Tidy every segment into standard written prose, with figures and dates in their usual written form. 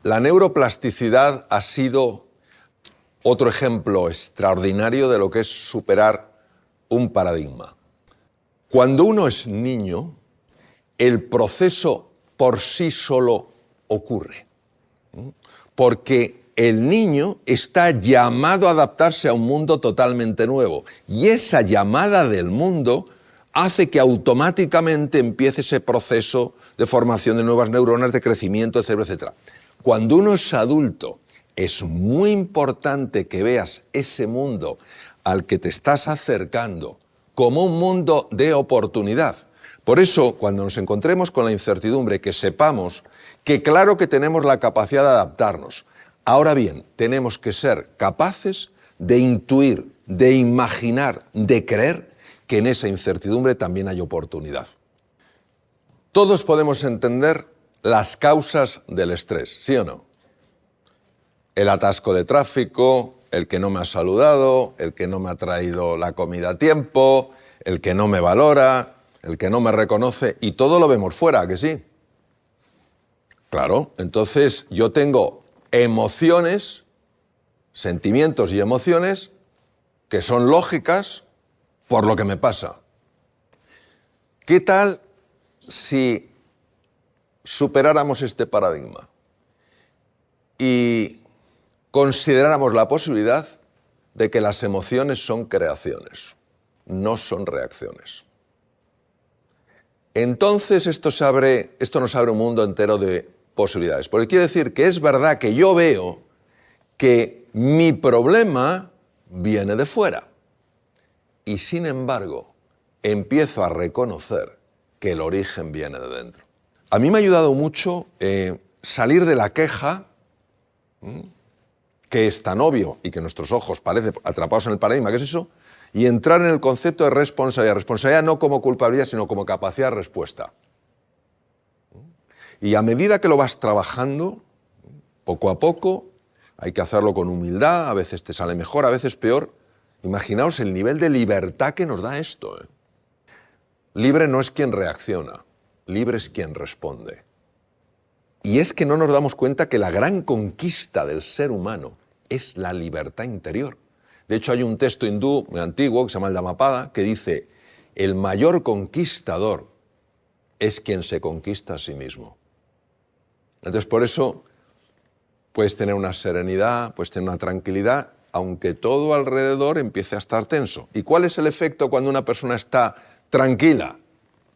La neuroplasticidad ha sido otro ejemplo extraordinario de lo que es superar un paradigma. Cuando uno es niño, el proceso por sí solo ocurre, porque el niño está llamado a adaptarse a un mundo totalmente nuevo y esa llamada del mundo hace que automáticamente empiece ese proceso de formación de nuevas neuronas, de crecimiento del cerebro, etc. Cuando uno es adulto, es muy importante que veas ese mundo al que te estás acercando como un mundo de oportunidad. Por eso, cuando nos encontremos con la incertidumbre, que sepamos que claro que tenemos la capacidad de adaptarnos. Ahora bien, tenemos que ser capaces de intuir, de imaginar, de creer que en esa incertidumbre también hay oportunidad. Todos podemos entender las causas del estrés, ¿sí o no? El atasco de tráfico, el que no me ha saludado, el que no me ha traído la comida a tiempo, el que no me valora, el que no me reconoce, y todo lo vemos fuera, ¿a que sí? Claro, entonces yo tengo emociones, sentimientos y emociones que son lógicas por lo que me pasa. ¿Qué tal si superáramos este paradigma y consideráramos la posibilidad de que las emociones son creaciones, no son reacciones? Entonces esto nos abre un mundo entero de posibilidades. Porque quiere decir que es verdad que yo veo que mi problema viene de fuera. Y sin embargo, empiezo a reconocer que el origen viene de dentro. A mí me ha ayudado mucho salir de la queja, que es tan obvio y que nuestros ojos parecen atrapados en el paradigma, ¿qué es eso? Y entrar en el concepto de responsabilidad. Responsabilidad no como culpabilidad, sino como capacidad de respuesta. Y a medida que lo vas trabajando, poco a poco, hay que hacerlo con humildad, a veces te sale mejor, a veces peor. Imaginaos el nivel de libertad que nos da esto. Libre no es quien reacciona, libre es quien responde. Y es que no nos damos cuenta que la gran conquista del ser humano es la libertad interior. De hecho, hay un texto hindú muy antiguo que se llama el Dhammapada, que dice: el mayor conquistador es quien se conquista a sí mismo. Entonces, por eso puedes tener una serenidad, puedes tener una tranquilidad, aunque todo alrededor empiece a estar tenso. ¿Y cuál es el efecto cuando una persona está tranquila?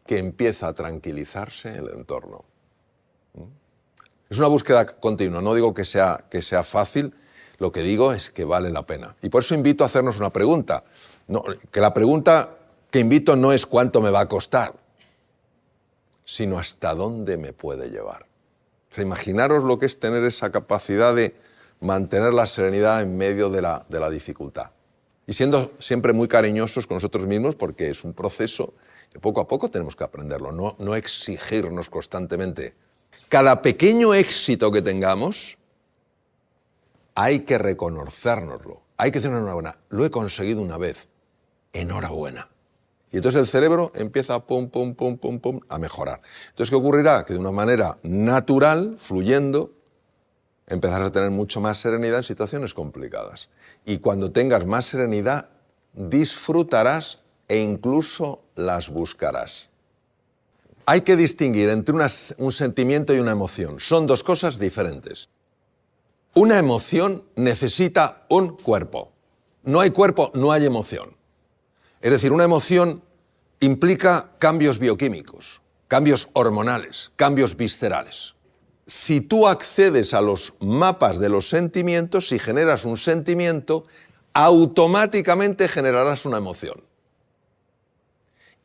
Que empieza a tranquilizarse el entorno. Es una búsqueda continua, no digo que sea fácil, lo que digo es que vale la pena. Y por eso invito a hacernos una pregunta. No, que la pregunta que invito no es cuánto me va a costar, sino hasta dónde me puede llevar. O sea, imaginaros lo que es tener esa capacidad de mantener la serenidad en medio de la dificultad. Y siendo siempre muy cariñosos con nosotros mismos, porque es un proceso que poco a poco tenemos que aprenderlo, no exigirnos constantemente. Cada pequeño éxito que tengamos, hay que reconocérnoslo. Hay que decir enhorabuena. Lo he conseguido una vez. Enhorabuena. Y entonces el cerebro empieza pum, pum, pum, pum, pum, a mejorar. Entonces, ¿qué ocurrirá? Que de una manera natural, fluyendo, empezarás a tener mucho más serenidad en situaciones complicadas. Y cuando tengas más serenidad, disfrutarás e incluso las buscarás. Hay que distinguir entre un sentimiento y una emoción. Son dos cosas diferentes. Una emoción necesita un cuerpo. No hay cuerpo, no hay emoción. Es decir, una emoción implica cambios bioquímicos, cambios hormonales, cambios viscerales. Si tú accedes a los mapas de los sentimientos, si generas un sentimiento, automáticamente generarás una emoción.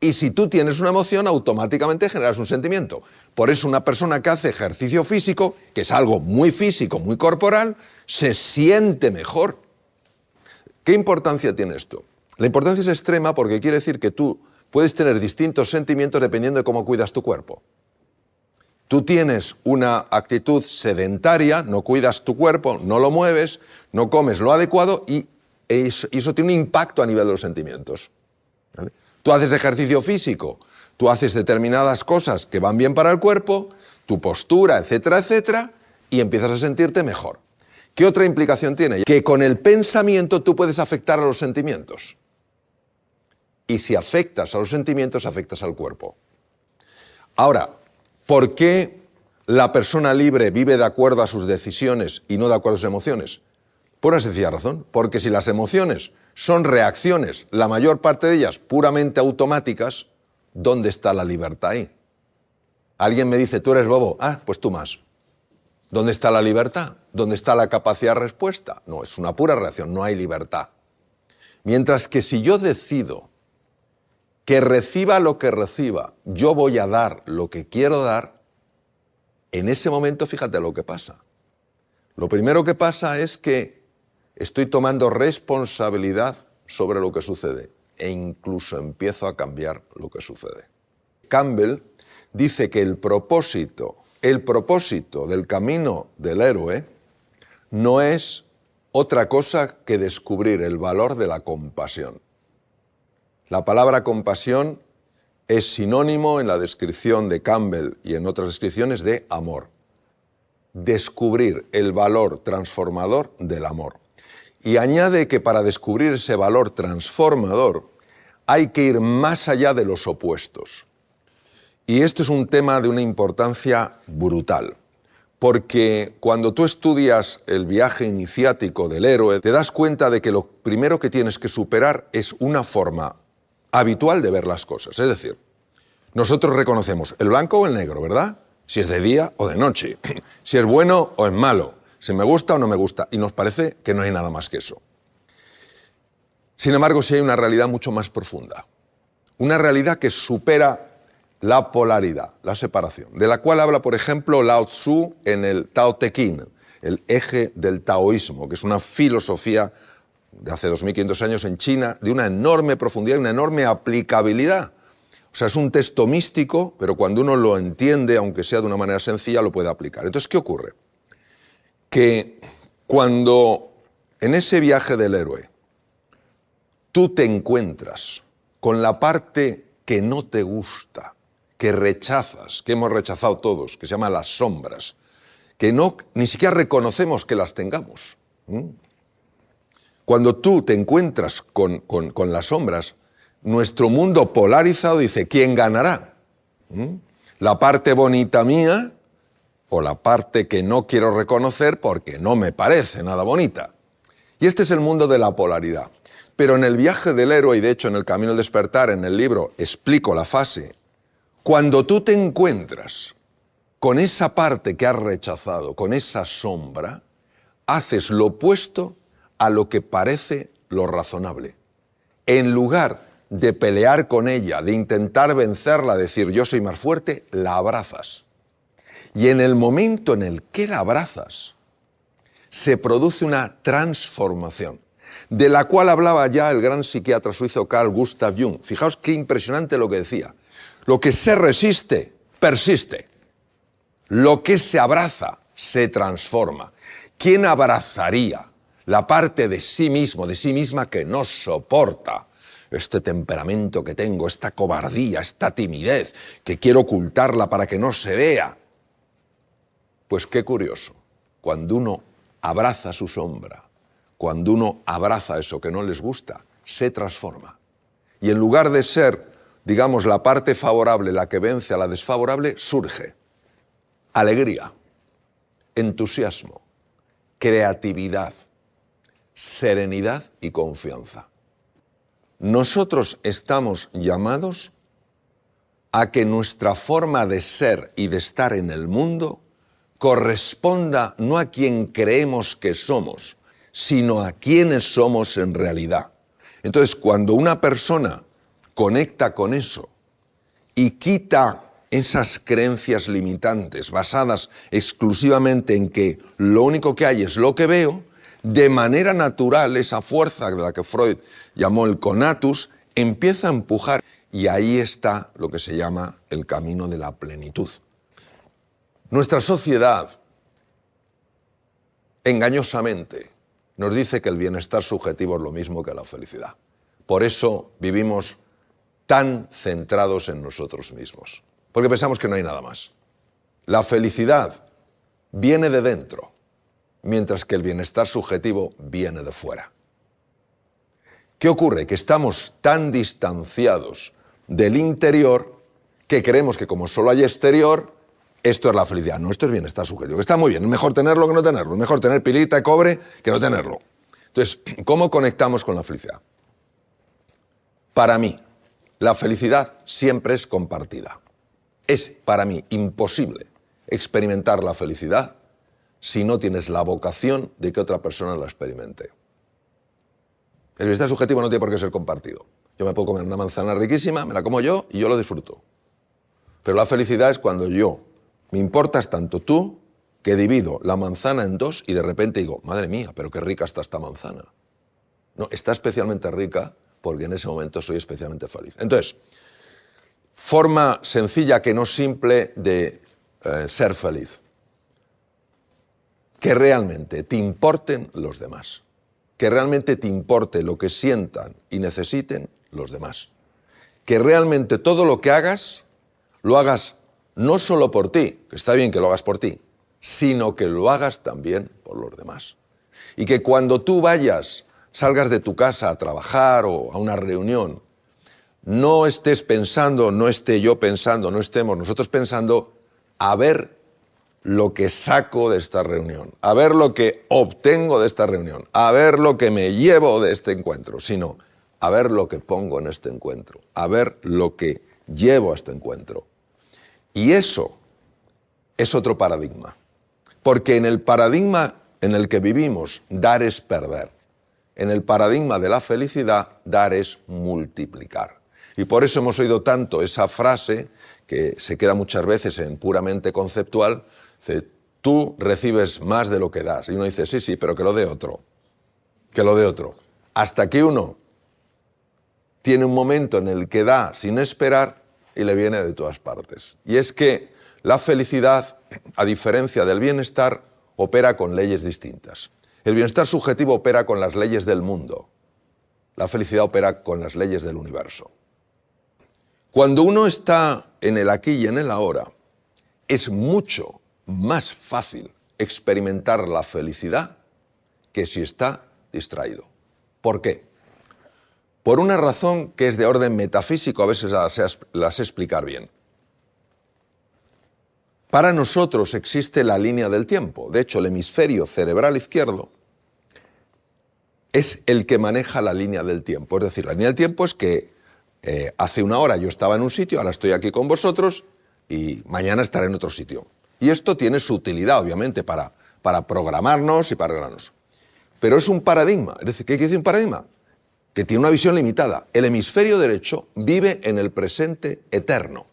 Y si tú tienes una emoción, automáticamente generas un sentimiento. Por eso una persona que hace ejercicio físico, que es algo muy físico, muy corporal, se siente mejor. ¿Qué importancia tiene esto? La importancia es extrema porque quiere decir que tú puedes tener distintos sentimientos dependiendo de cómo cuidas tu cuerpo. Tú tienes una actitud sedentaria, no cuidas tu cuerpo, no lo mueves, no comes lo adecuado y eso tiene un impacto a nivel de los sentimientos. ¿Vale? Tú haces ejercicio físico, tú haces determinadas cosas que van bien para el cuerpo, tu postura, etcétera, etcétera, y empiezas a sentirte mejor. ¿Qué otra implicación tiene? Que con el pensamiento tú puedes afectar a los sentimientos. Y si afectas a los sentimientos, afectas al cuerpo. Ahora, ¿por qué la persona libre vive de acuerdo a sus decisiones y no de acuerdo a sus emociones? Por una sencilla razón, porque si las emociones son reacciones, la mayor parte de ellas puramente automáticas, ¿dónde está la libertad ahí? Alguien me dice, tú eres bobo, pues tú más. ¿Dónde está la libertad? ¿Dónde está la capacidad de respuesta? No, es una pura reacción, no hay libertad. Mientras que si yo decido que reciba lo que reciba, yo voy a dar lo que quiero dar, en ese momento fíjate lo que pasa. Lo primero que pasa es que estoy tomando responsabilidad sobre lo que sucede e incluso empiezo a cambiar lo que sucede. Campbell dice que el propósito del camino del héroe no es otra cosa que descubrir el valor de la compasión. La palabra compasión es sinónimo en la descripción de Campbell y en otras descripciones de amor. Descubrir el valor transformador del amor. Y añade que para descubrir ese valor transformador hay que ir más allá de los opuestos. Y esto es un tema de una importancia brutal, porque cuando tú estudias el viaje iniciático del héroe, te das cuenta de que lo primero que tienes que superar es una forma habitual de ver las cosas. Es decir, nosotros reconocemos el blanco o el negro, ¿verdad? Si es de día o de noche, si es bueno o es malo, si me gusta o no me gusta, y nos parece que no hay nada más que eso. Sin embargo, sí hay una realidad mucho más profunda, una realidad que supera la polaridad, la separación, de la cual habla, por ejemplo, Lao Tzu en el Tao Te Ching, el eje del taoísmo, que es una filosofía de hace 2500 años en China, de una enorme profundidad y una enorme aplicabilidad. O sea, es un texto místico, pero cuando uno lo entiende, aunque sea de una manera sencilla, lo puede aplicar. Entonces, ¿qué ocurre? Que cuando en ese viaje del héroe tú te encuentras con la parte que no te gusta, que rechazas, que hemos rechazado todos, que se llama las sombras, que ni siquiera reconocemos que las tengamos. Cuando tú te encuentras con las sombras, nuestro mundo polarizado dice, ¿quién ganará? ¿La parte bonita mía o la parte que no quiero reconocer porque no me parece nada bonita? Y este es el mundo de la polaridad. Pero en el viaje del héroe, y de hecho en el Camino del Despertar, en el libro, explico la fase. Cuando tú te encuentras con esa parte que has rechazado, con esa sombra, haces lo opuesto a lo que parece lo razonable. En lugar de pelear con ella, de intentar vencerla, decir yo soy más fuerte, la abrazas. Y en el momento en el que la abrazas, se produce una transformación, de la cual hablaba ya el gran psiquiatra suizo Carl Gustav Jung. Fijaos qué impresionante lo que decía. Lo que se resiste, persiste. Lo que se abraza, se transforma. ¿Quién abrazaría la parte de sí mismo, de sí misma que no soporta este temperamento que tengo, esta cobardía, esta timidez, que quiero ocultarla para que no se vea? Pues qué curioso, cuando uno abraza su sombra, cuando uno abraza eso que no les gusta, se transforma. Y en lugar de ser, digamos, la parte favorable la que vence a la desfavorable, surge alegría, entusiasmo, creatividad, serenidad y confianza. Nosotros estamos llamados a que nuestra forma de ser y de estar en el mundo corresponda no a quien creemos que somos, sino a quienes somos en realidad. Entonces, cuando una persona conecta con eso y quita esas creencias limitantes basadas exclusivamente en que lo único que hay es lo que veo, de manera natural esa fuerza de la que Freud llamó el conatus empieza a empujar y ahí está lo que se llama el camino de la plenitud. Nuestra sociedad, engañosamente, nos dice que el bienestar subjetivo es lo mismo que la felicidad. Por eso vivimos tan centrados en nosotros mismos, porque pensamos que no hay nada más. La felicidad viene de dentro, mientras que el bienestar subjetivo viene de fuera. ¿Qué ocurre? Que estamos tan distanciados del interior que creemos que como solo hay exterior, esto es la felicidad. No, esto es bienestar subjetivo. Que está muy bien, es mejor tenerlo que no tenerlo. Es mejor tener pilita de cobre que no tenerlo. Entonces, ¿cómo conectamos con la felicidad? Para mí, la felicidad siempre es compartida. Es, para mí, imposible experimentar la felicidad si no tienes la vocación de que otra persona la experimente. El bienestar subjetivo no tiene por qué ser compartido. Yo me puedo comer una manzana riquísima, me la como yo y yo lo disfruto. Pero la felicidad es cuando yo me importas tanto tú que divido la manzana en dos y de repente digo, madre mía, pero qué rica está esta manzana. No, está especialmente rica porque en ese momento soy especialmente feliz. Entonces, forma sencilla que no simple de ser feliz. Que realmente te importen los demás. Que realmente te importe lo que sientan y necesiten los demás. Que realmente todo lo que hagas, lo hagas no solo por ti, que está bien que lo hagas por ti, sino que lo hagas también por los demás. Y que cuando tú salgas de tu casa a trabajar o a una reunión, no estés pensando, no esté yo pensando, no estemos nosotros pensando, a ver lo que saco de esta reunión, a ver lo que obtengo de esta reunión, a ver lo que me llevo de este encuentro, sino a ver lo que pongo en este encuentro, a ver lo que llevo a este encuentro. Y eso es otro paradigma, porque en el paradigma en el que vivimos, dar es perder. En el paradigma de la felicidad, dar es multiplicar. Y por eso hemos oído tanto esa frase que se queda muchas veces en puramente conceptual, dice, tú recibes más de lo que das. Y uno dice, sí, pero que lo dé otro, que lo dé otro. Hasta que uno tiene un momento en el que da sin esperar y le viene de todas partes. Y es que la felicidad, a diferencia del bienestar, opera con leyes distintas. El bienestar subjetivo opera con las leyes del mundo. La felicidad opera con las leyes del universo. Cuando uno está en el aquí y en el ahora, es mucho más fácil experimentar la felicidad que si está distraído. ¿Por qué? Por una razón que es de orden metafísico, a veces las sé explicar bien. Para nosotros existe la línea del tiempo. De hecho, el hemisferio cerebral izquierdo es el que maneja la línea del tiempo. Es decir, la línea del tiempo es que hace una hora yo estaba en un sitio, ahora estoy aquí con vosotros y mañana estaré en otro sitio. Y esto tiene su utilidad, obviamente, para programarnos y para arreglarnos. Pero es un paradigma. Es decir, ¿qué quiere decir un paradigma? Que tiene una visión limitada. El hemisferio derecho vive en el presente eterno.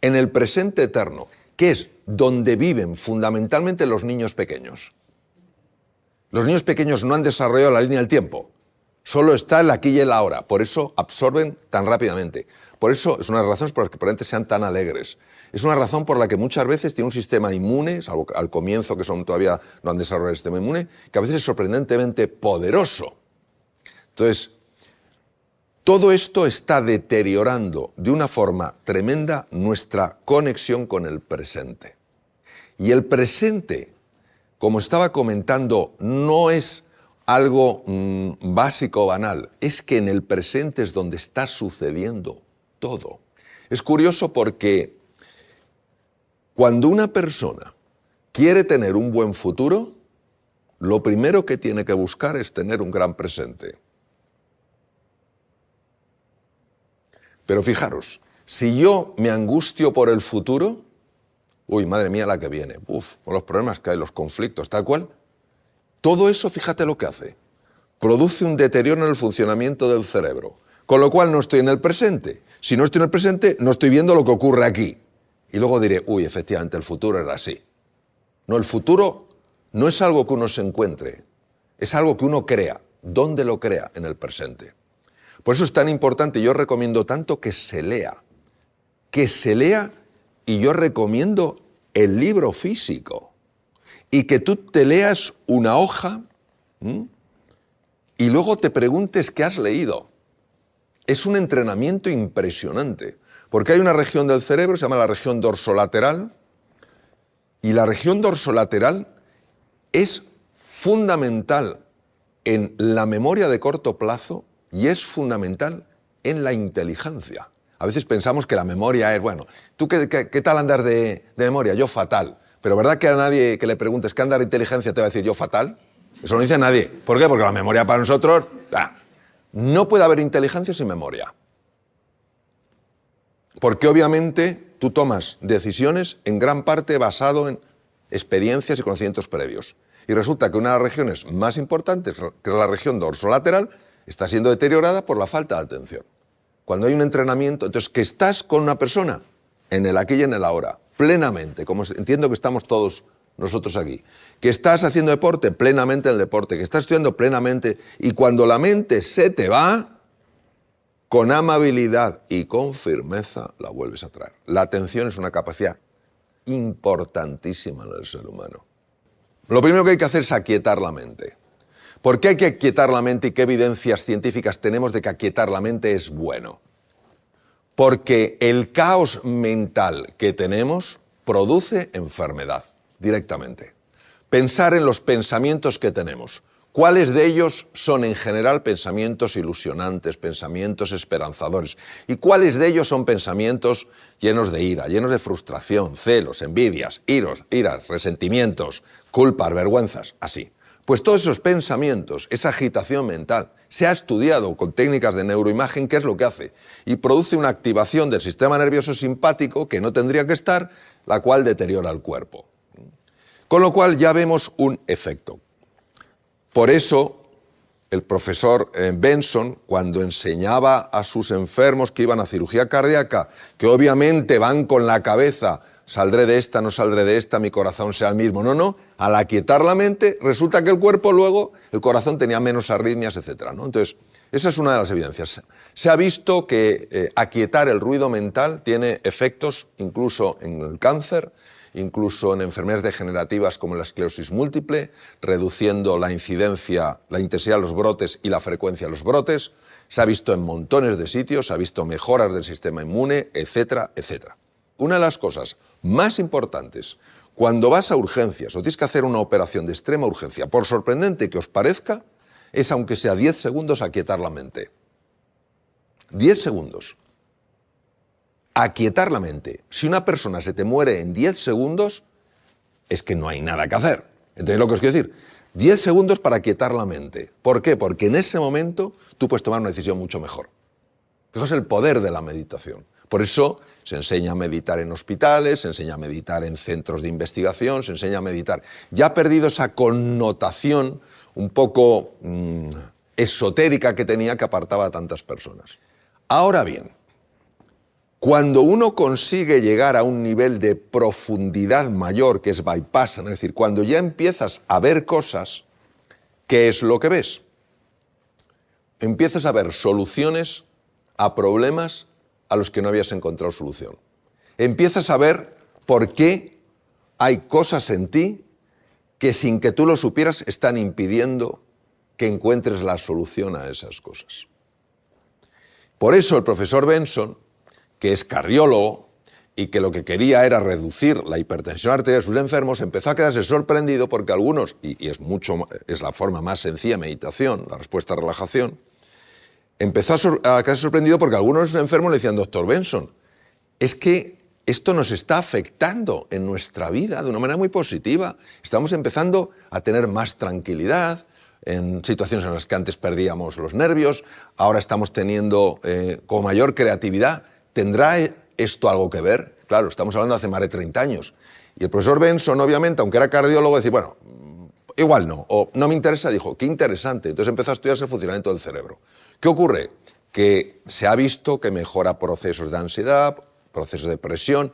En el presente eterno, que es donde viven fundamentalmente los niños pequeños. Los niños pequeños no han desarrollado la línea del tiempo. Solo está el aquí y el ahora. Por eso absorben tan rápidamente. Por eso es una de las razones por las que probablemente sean tan alegres. Es una razón por la que muchas veces tiene un sistema inmune, salvo al comienzo que todavía no han desarrollado el sistema inmune, que a veces es sorprendentemente poderoso. Entonces, todo esto está deteriorando de una forma tremenda nuestra conexión con el presente. Y el presente, como estaba comentando, no es algo básico o banal, es que en el presente es donde está sucediendo todo. Es curioso porque cuando una persona quiere tener un buen futuro, lo primero que tiene que buscar es tener un gran presente. Pero fijaros, si yo me angustio por el futuro, uy, madre mía la que viene, con los problemas que hay, los conflictos, tal cual, todo eso, fíjate lo que hace, produce un deterioro en el funcionamiento del cerebro, con lo cual no estoy en el presente. Si no estoy en el presente, no estoy viendo lo que ocurre aquí. Y luego diré, uy, efectivamente, el futuro era así. No, el futuro no es algo que uno se encuentre, es algo que uno crea. ¿Dónde lo crea? En el presente. Por eso es tan importante, yo recomiendo tanto que se lea, y yo recomiendo el libro físico, y que tú te leas una hoja y luego te preguntes qué has leído. Es un entrenamiento impresionante, porque hay una región del cerebro, se llama la región dorsolateral, Y la región dorsolateral es fundamental en la memoria de corto plazo y es fundamental en la inteligencia. A veces pensamos que la memoria es, bueno, ¿tú qué tal andas de memoria? Yo fatal. Pero ¿verdad que a nadie que le preguntes qué anda de inteligencia te va a decir yo fatal? Eso no dice nadie. ¿Por qué? Porque la memoria para nosotros... no puede haber inteligencia sin memoria. Porque obviamente tú tomas decisiones en gran parte basado en experiencias y conocimientos previos. Y resulta que una de las regiones más importantes, que es la región dorsolateral, está siendo deteriorada por la falta de atención. Cuando hay un entrenamiento, entonces que estás con una persona en el aquí y en el ahora, plenamente, como entiendo que estamos todos nosotros aquí, que estás haciendo deporte, plenamente en el deporte, que estás estudiando plenamente, y cuando la mente se te va, con amabilidad y con firmeza la vuelves a traer. La atención es una capacidad importantísima en el ser humano. Lo primero que hay que hacer es aquietar la mente. ¿Por qué hay que aquietar la mente y qué evidencias científicas tenemos de que aquietar la mente es bueno? Porque el caos mental que tenemos produce enfermedad directamente. Pensar en los pensamientos que tenemos. ¿Cuáles de ellos son en general pensamientos ilusionantes, pensamientos esperanzadores? ¿Y cuáles de ellos son pensamientos llenos de ira, llenos de frustración, celos, envidias, iras, resentimientos, culpas, vergüenzas? Así. Pues todos esos pensamientos, esa agitación mental, se ha estudiado con técnicas de neuroimagen qué es lo que hace. Y produce una activación del sistema nervioso simpático que no tendría que estar, la cual deteriora el cuerpo. Con lo cual ya vemos un efecto. Por eso, el profesor Benson, cuando enseñaba a sus enfermos que iban a cirugía cardíaca, que obviamente van con la cabeza, saldré de esta, no saldré de esta, mi corazón sea el mismo. No, al aquietar la mente, resulta que el cuerpo luego, el corazón tenía menos arritmias, etc., ¿no? Entonces, esa es una de las evidencias. Se ha visto que aquietar el ruido mental tiene efectos incluso en el cáncer, incluso en enfermedades degenerativas como la esclerosis múltiple, reduciendo la incidencia, la intensidad de los brotes y la frecuencia de los brotes. Se ha visto en montones de sitios, se ha visto mejoras del sistema inmune, etcétera, etcétera. Una de las cosas más importantes, cuando vas a urgencias o tienes que hacer una operación de extrema urgencia, por sorprendente que os parezca, es aunque sea 10 segundos aquietar la mente. 10 segundos. Aquietar la mente. Si una persona se te muere en 10 segundos, es que no hay nada que hacer. Entonces lo que os quiero decir, 10 segundos para aquietar la mente. ¿Por qué? Porque en ese momento tú puedes tomar una decisión mucho mejor. Eso es el poder de la meditación. Por eso se enseña a meditar en hospitales, se enseña a meditar en centros de investigación, se enseña a meditar. Ya ha perdido esa connotación un poco esotérica que tenía, que apartaba a tantas personas. Ahora bien, cuando uno consigue llegar a un nivel de profundidad mayor, que es bypassing, es decir, cuando ya empiezas a ver cosas, ¿qué es lo que ves? Empiezas a ver soluciones a problemas a los que no habías encontrado solución. Empiezas a ver por qué hay cosas en ti que sin que tú lo supieras están impidiendo que encuentres la solución a esas cosas. Por eso el profesor Benson, que es cardiólogo y que lo que quería era reducir la hipertensión arterial de sus enfermos, empezó a quedarse sorprendido porque algunos, y es la forma más sencilla de meditación, la respuesta a relajación, empezó a quedarse sorprendido porque algunos de sus enfermos le decían: doctor Benson, es que esto nos está afectando en nuestra vida de una manera muy positiva. Estamos empezando a tener más tranquilidad en situaciones en las que antes perdíamos los nervios, ahora estamos teniendo con mayor creatividad. ¿Tendrá esto algo que ver? Claro, estamos hablando de hace más de 30 años. Y el profesor Benson, obviamente, aunque era cardiólogo, decía, bueno, igual no, o no me interesa, dijo, qué interesante. Entonces empezó a estudiarse el funcionamiento del cerebro. ¿Qué ocurre? Que se ha visto que mejora procesos de ansiedad, procesos de depresión.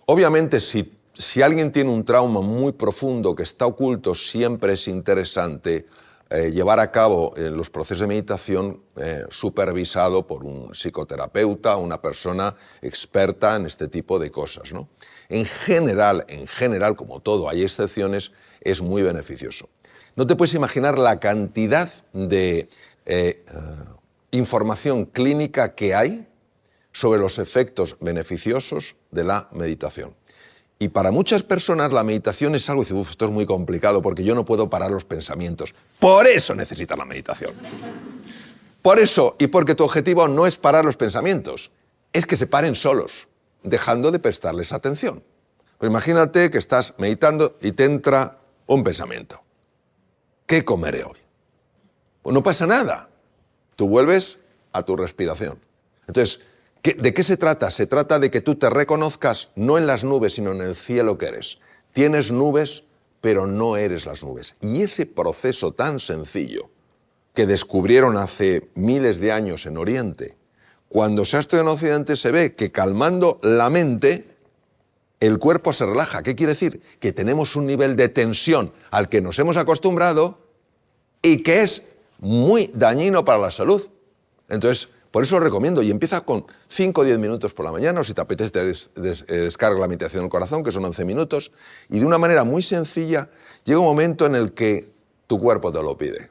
Obviamente, si alguien tiene un trauma muy profundo que está oculto, siempre es interesante llevar a cabo los procesos de meditación supervisado por un psicoterapeuta, una persona experta en este tipo de cosas, ¿no? En general, como todo, hay excepciones, es muy beneficioso. No te puedes imaginar la cantidad de información clínica que hay sobre los efectos beneficiosos de la meditación. Y para muchas personas la meditación es algo, y dice, esto es muy complicado porque yo no puedo parar los pensamientos. Por eso necesitas la meditación. Por eso, y porque tu objetivo no es parar los pensamientos, es que se paren solos, dejando de prestarles atención. Pero imagínate que estás meditando y te entra un pensamiento. ¿Qué comeré hoy? Pues no pasa nada. Tú vuelves a tu respiración. Entonces, ¿de qué se trata? Se trata de que tú te reconozcas no en las nubes, sino en el cielo que eres. Tienes nubes, pero no eres las nubes. Y ese proceso tan sencillo que descubrieron hace miles de años en Oriente, cuando se ha estudiado en Occidente se ve que calmando la mente, el cuerpo se relaja. ¿Qué quiere decir? Que tenemos un nivel de tensión al que nos hemos acostumbrado y que es muy dañino para la salud. Entonces, por eso os recomiendo, y empieza con 5 o 10 minutos por la mañana, o si te apetece descarga la meditación del corazón, que son 11 minutos, y de una manera muy sencilla llega un momento en el que tu cuerpo te lo pide.